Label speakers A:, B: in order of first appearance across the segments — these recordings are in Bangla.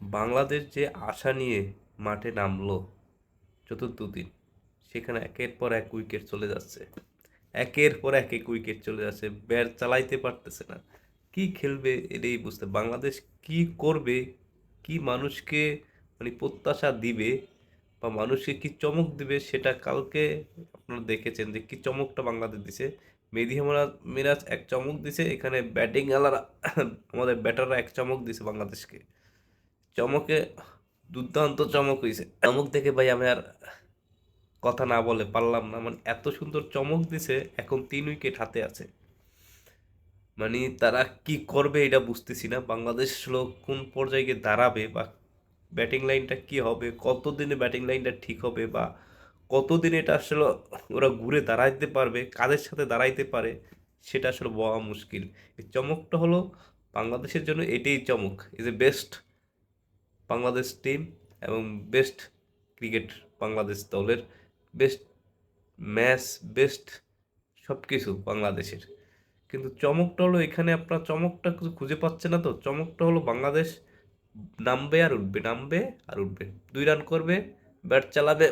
A: বাংলাদেশ যে আশা নিয়ে মাঠে নামলো চতুর্থ দিন, সেখানে একের পর এক উইকেট চলে যাচ্ছে। একের পর এক উইকেট চলে যাচ্ছে, ব্যাট চালাইতে পারতেছে না। কি খেলবে এটাই বুঝতে, বাংলাদেশ কি করবে, কি মানুষকে মানে প্রত্যাশা দিবে বা মানুষকে কি চমক দিবে, সেটা কালকে আপনারা দেখেছেন যে কি চমকটা বাংলাদেশ দিছে। মেহেদী মিরাজ এক চমক দিছে, এখানে ব্যাটিং আলারা আমাদের ব্যাটাররা এক চমক দিছে বাংলাদেশকে। চমকে দুর্দান্ত চমক হয়েছে। চমক দেখে ভাই আমি আর কথা না বলে পারলাম না, মানে এত সুন্দর চমক দিছে। এখন 3 উইকেট হাতে আছে, মানে তারা কি করবে এটা বুঝতেছি না। বাংলাদেশ আসলে কোন পর্যায়ে গিয়ে দাঁড়াবে বা ব্যাটিং লাইনটা কি হবে, কতদিনে ব্যাটিং লাইনটা ঠিক হবে বা কতদিনে এটা আসলে ওরা ঘুরে দাঁড়াইতে পারবে, কাদের সাথে দাঁড়াইতে পারে, সেটা আসলে বলা মুশকিল। এই চমকটা হলো বাংলাদেশের জন্য, এটাই চমক। Is a best Bangladesh team এবং বেস্ট ক্রিকেট বাংলাদেশ দলের, বেস্ট ম্যাচ, বেস্ট সব কিছু বাংলাদেশের। কিন্তু চমকটা হলো এখানে, আপনার চমকটা কিছু খুঁজে পাচ্ছে না। তো চমকটা হলো বাংলাদেশ নামবে আর উঠবে, নামবে আর উঠবে, 2 রান করবে, ব্যাট চালাবে,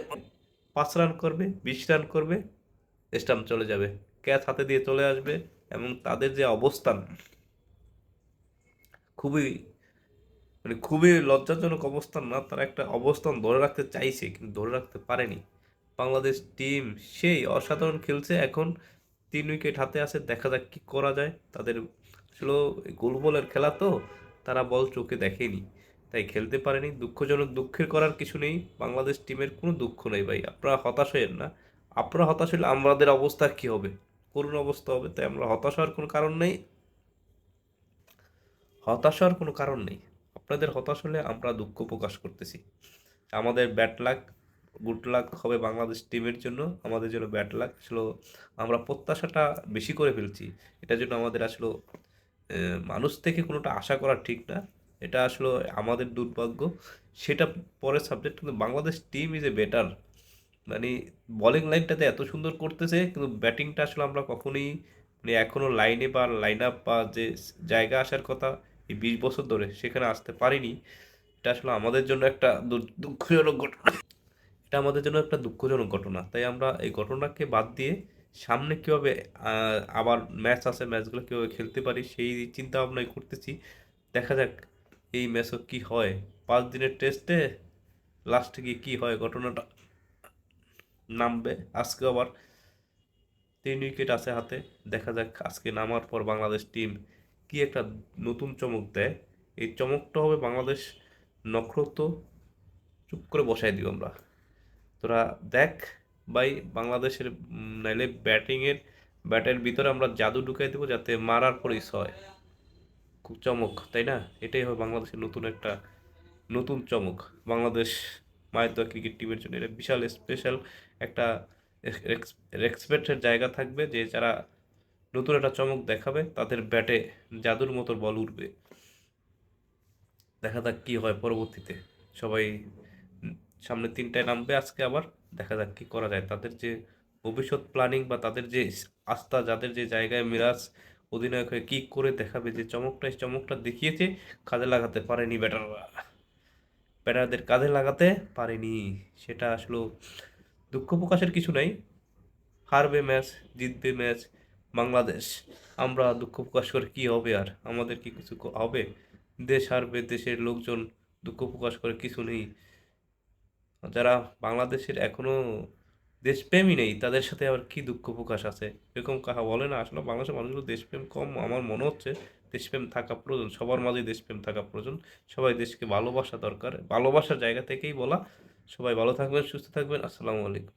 A: 5 রান করবে, 20 রান করবে, স্টাম্প চলে যাবে, ক্যাচ হাতে দিয়ে চলে আসবে। এবং তাদের যে অবস্থান, খুবই মানে খুবই লজ্জাজনক অবস্থান না, তারা একটা অবস্থান ধরে রাখতে চাইছে কিন্তু ধরে রাখতে পারেনি। বাংলাদেশ টিম সেই অসাধারণ খেলছে। এখন 3 উইকেট হাতে আছে, দেখা যাক কি করা যায়। তাদের আসলে গোল বলের খেলা তো, তারা বল চোখে দেখেনি, তাই খেলতে পারেনি। দুঃখজনক, দুঃখের করার কিছু নেই, বাংলাদেশ টিমের কোনো দুঃখ নেই ভাই, আপনারা হতাশ হয়েন না। আপনারা হতাশ হলে আমাদের অবস্থা কি হবে, করুণ অবস্থা হবে। তাই আমরা হতাশ হওয়ার কোনো কারণ নেই, হতাশার কোনো কারণ নেই। আপনাদের হতাশ হলে আমরা দুঃখ প্রকাশ করতেছি। আমাদের ব্যাড লাক, গুড লাক হবে বাংলাদেশ টিমের জন্য, আমাদের জন্য ব্যাড লাক। আসলে আমরা প্রত্যাশাটা বেশি করে ফেলছি, এটার জন্য আমাদের আসলে মানুষ থেকে কোনোটা আশা করা ঠিক না। এটা আসলে আমাদের দুর্ভাগ্য, সেটা পরের সাবজেক্ট। কিন্তু Bangladesh team is a better, মানে বোলিং লাইনটাতে এত সুন্দর করতেছে, কিন্তু ব্যাটিংটা আসলে আমরা কখনোই মানে এখনো লাইনে বা লাইন আপ বা যে জায়গা আসার কথা এই 20 বছর ধরে, সেখানে আসতে পারিনি। এটা আসলে আমাদের জন্য একটা দুঃখজনক ঘটনা, এটা আমাদের জন্য একটা দুঃখজনক ঘটনা। তাই আমরা এই ঘটনাকে বাদ দিয়ে সামনে কীভাবে আবার ম্যাচ আছে, ম্যাচগুলো কীভাবে খেলতে পারি সেই চিন্তা ভাবনাই করতেছি। দেখা যাক এই ম্যাচও কি হয়, 5 দিনের টেস্টে লাস্টে গিয়ে কী হয় ঘটনাটা। নামবে আজকে আবার, 3 উইকেট আছে হাতে, দেখা যাক আজকে নামার পর বাংলাদেশ টিম কি একটা নতুন চমক দেয়। এই চমকটা হবে বাংলাদেশ নখরত্ব চুপ করে বসাই দিব আমরা। তোরা দেখ ভাই, বাংলাদেশের নাইলে ব্যাটের ভিতরে আমরা জাদু ঢুকাই দেবো যাতে মারার পরই হয়। খুব চমক, তাই না? এটাই হবে বাংলাদেশের নতুন একটা নতুন চমক। বাংলাদেশ মায়ের দোয়া ক্রিকেট টিমের জন্য এটা বিশাল স্পেশাল একটা রেসপেক্টের জায়গা থাকবে, যে যারা নতুন একটা চমক দেখাবে তাদের ব্যাটে জাদুর মতো বল উঠবে। দেখা যাক কি হয় পরবর্তীতে। সবাই উম, সামনে 3টায় নামবে আজকে আবার, দেখা যাক কি করা যায়। তাদের যে ভবিষ্যৎ প্ল্যানিং বা তাদের যে আস্থা, যাদের যে জায়গায় মিরাজ অধিনায়ক হয়ে কি করে দেখাবে, যে চমকটা এই চমকটা দেখিয়েছে, কাজে লাগাতে পারেনি ব্যাটাররা, ব্যাটারদের কাজে লাগাতে পারেনি। সেটা আসলে দুঃখ প্রকাশের কিছু নাই। হারবে ম্যাচ, জিতবে ম্যাচ বাংলাদেশ। আমরা দুঃখ প্রকাশ করে কি হবে, আর আমাদের কি কিছু হবে? দেশ হারবে, দেশের লোকজন দুঃখ প্রকাশ করে কিছু নেই। যারা বাংলাদেশের এখনো দেশপ্রেমই নেই, তাদের সাথে আবার কি দুঃখ প্রকাশ আছে? এরকম কথা বলে না। আসলে বাংলাদেশের মানুষগুলো দেশপ্রেম কম আমার মনে হচ্ছে। দেশপ্রেম থাকা প্রয়োজন, সবার মাঝে দেশপ্রেম থাকা প্রয়োজন। সবাই দেশকে ভালোবাসা দরকার, ভালোবাসার জায়গা থেকেই বলা। সবাই ভালো থাকবেন, সুস্থ থাকবেন, আসসালামু আলাইকুম।